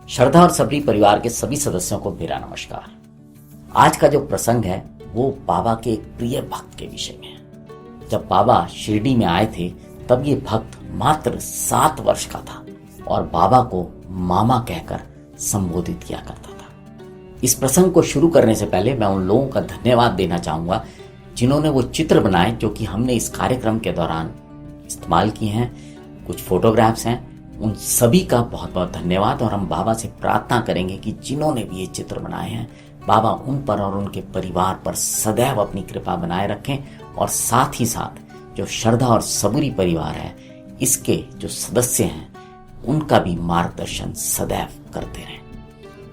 श्रद्धा और सबरी परिवार के सभी सदस्यों को मेरा नमस्कार। आज का जो प्रसंग है वो बाबा के एक प्रिय भक्त के विषय में है। जब बाबा शिरडी में आए थे तब ये भक्त मात्र 7 वर्ष का था और बाबा को मामा कहकर संबोधित किया करता था। इस प्रसंग को शुरू करने से पहले मैं उन लोगों का धन्यवाद देना चाहूंगा जिन्होंने वो चित्र बनाए जो कि हमने इस कार्यक्रम के दौरान इस्तेमाल किए हैं। कुछ फोटोग्राफ्स हैं, उन सभी का बहुत बहुत धन्यवाद। और हम बाबा से प्रार्थना करेंगे कि जिन्होंने भी ये चित्र बनाए हैं बाबा उन पर और उनके परिवार पर सदैव अपनी कृपा बनाए रखें और साथ ही साथ जो श्रद्धा और सबरी परिवार है इसके जो सदस्य हैं उनका भी मार्गदर्शन सदैव करते रहें।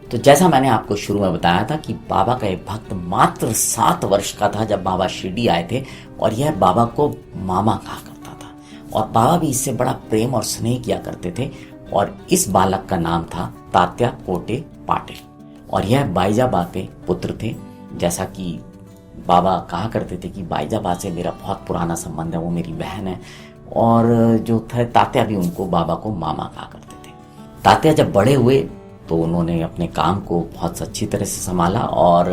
तो जैसा मैंने आपको शुरू में बताया था कि बाबा का एक भक्त मात्र 7 वर्ष का था जब बाबा शिरडी आए थे और यह बाबा को मामा कहा करता था और बाबा भी इससे बड़ा प्रेम और स्नेह किया करते थे। और इस बालक का नाम था तात्या कोटे पाटिल और यह बाईजाबा के पुत्र थे। जैसा कि बाबा कहा करते थे कि बाईजाबा से मेरा बहुत पुराना संबंध है, वो मेरी बहन है। और जो थे तात्या भी उनको बाबा को मामा कहा करते थे। तात्या जब बड़े हुए तो उन्होंने अपने काम को बहुत अच्छी तरह से संभाला और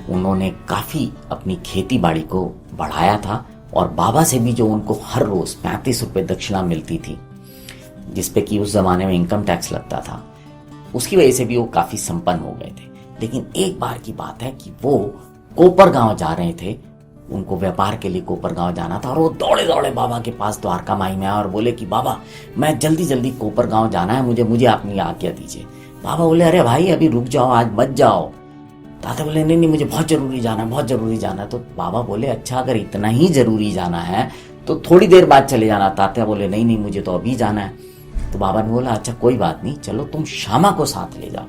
उन्होंने काफ़ी अपनी खेती बाड़ी को बढ़ाया था। और बाबा से भी जो उनको हर रोज़ 35 रुपये दक्षिणा मिलती थी जिसपे कि उस ज़माने में इनकम टैक्स लगता था, उसकी वजह से भी वो काफ़ी संपन्न हो गए थे। लेकिन एक बार की बात है कि वो कोपरगांव जा रहे थे, उनको व्यापार के लिए कोपरगांव जाना था और वो दौड़े दौड़े बाबा के पास द्वारका माई में आए और बोले कि बाबा मैं जल्दी जल्दी कोपरगांव जाना है, मुझे अपनी आज्ञा दीजिए। बाबा बोले अरे भाई अभी रुक जाओ, आज मत जाओ। तात्या बोले नहीं मुझे बहुत जरूरी जाना है, बहुत जरूरी जाना है। तो बाबा बोले अच्छा अगर इतना ही जरूरी जाना है तो थोड़ी देर बाद चले जाना। तात्या बोले नहीं मुझे तो अभी जाना है। तो बाबा ने बोला अच्छा कोई बात नहीं, चलो तुम श्यामा को साथ ले जाओ।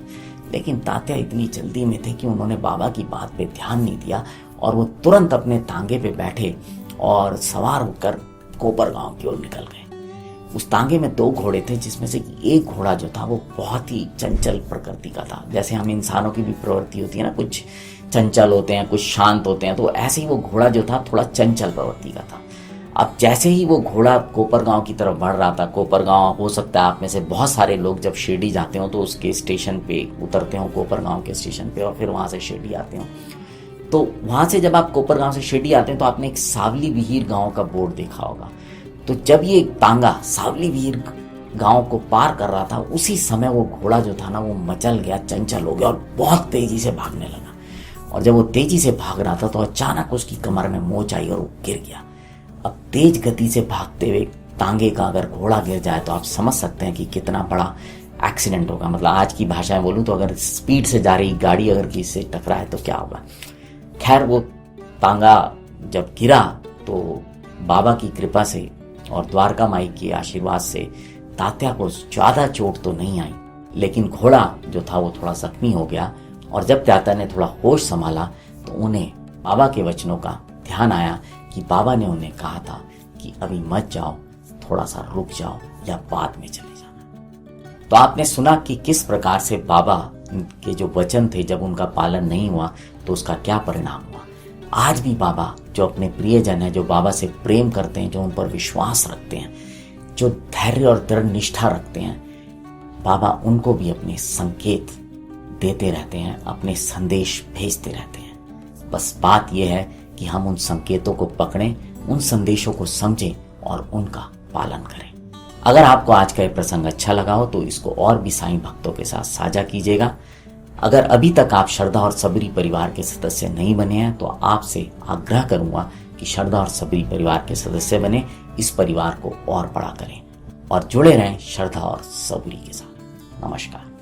लेकिन तात्या इतनी जल्दी में थे कि उन्होंने बाबा की बात पे ध्यान नहीं दिया और वो तुरंत अपने तांगे पे बैठे और सवार होकर कोपरगांव की ओर निकल गए। उस तांगे में 2 घोड़े थे जिसमें से एक घोड़ा जो था वो बहुत ही चंचल प्रकृति का था। जैसे हम इंसानों की भी प्रवृत्ति होती है ना, कुछ चंचल होते हैं कुछ शांत होते हैं, तो ऐसे ही वो घोड़ा जो था थोड़ा चंचल प्रवृत्ति का था। अब जैसे ही वो घोड़ा कोपरगांव की तरफ बढ़ रहा था, कोपरगांव हो सकता है आप में से बहुत सारे लोग जब शिरडी जाते हो तो उसके स्टेशन पे उतरते हो, कोपरगांव के स्टेशन पे, और फिर वहाँ से शिरडी आते हो। तो वहाँ से जब आप कोपरगांव से शिरडी आते हैं तो आपने एक सावली विहीर गांव का बोर्ड देखा होगा। तो जब ये तांगा सावली विहीर गांव को पार कर रहा था उसी समय वो घोड़ा जो था ना वो मचल गया, चंचल हो गया और बहुत तेजी से भागने लगा। और जब वो तेजी से भाग रहा था तो अचानक उसकी कमर में मोच आई और वो गिर गया। अब तेज गति से भागते हुए तांगे का अगर घोड़ा गिर जाए तो आप समझ सकते हैं कि कितना बड़ा एक्सीडेंट होगा। मतलब आज की भाषा में बोलूँ तो अगर स्पीड से जा रही गाड़ी अगर किसी से टकराए तो क्या होगा। खैर वो तांगा जब गिरा तो बाबा की कृपा से और द्वारका माई के आशीर्वाद से तात्या को ज़्यादा चोट तो नहीं आई, लेकिन घोड़ा जो था वो थोड़ा जख्मी हो गया। और जब तात्या ने थोड़ा होश संभाला तो उन्हें बाबा के वचनों का ध्यान आया कि बाबा ने उन्हें कहा था कि अभी मत जाओ, थोड़ा सा रुक जाओ या बाद में चले जाना। तो आपने सुना कि किस प्रकार से बाबा के जो वचन थे जब उनका पालन नहीं हुआ तो उसका क्या परिणाम हुआ। आज भी बाबा जो अपने प्रियजन है, जो बाबा से प्रेम करते हैं, जो उन पर विश्वास रखते हैं, जो धैर्य और दृढ़ निष्ठा रखते हैं, बाबा उनको भी अपने संकेत देते रहते हैं, अपने संदेश भेजते रहते हैं। बस बात यह है कि हम उन संकेतों को पकड़ें, उन संदेशों को समझें और उनका पालन करें। अगर आपको आज का ये प्रसंग अच्छा लगा हो तो इसको और भी साईं भक्तों के साथ साझा कीजिएगा। अगर अभी तक आप श्रद्धा और सबरी परिवार के सदस्य नहीं बने हैं तो आपसे आग्रह करूंगा कि श्रद्धा और सबरी परिवार के सदस्य बने, इस परिवार को और बड़ा करें और जुड़े रहें श्रद्धा और सबरी के साथ। नमस्कार।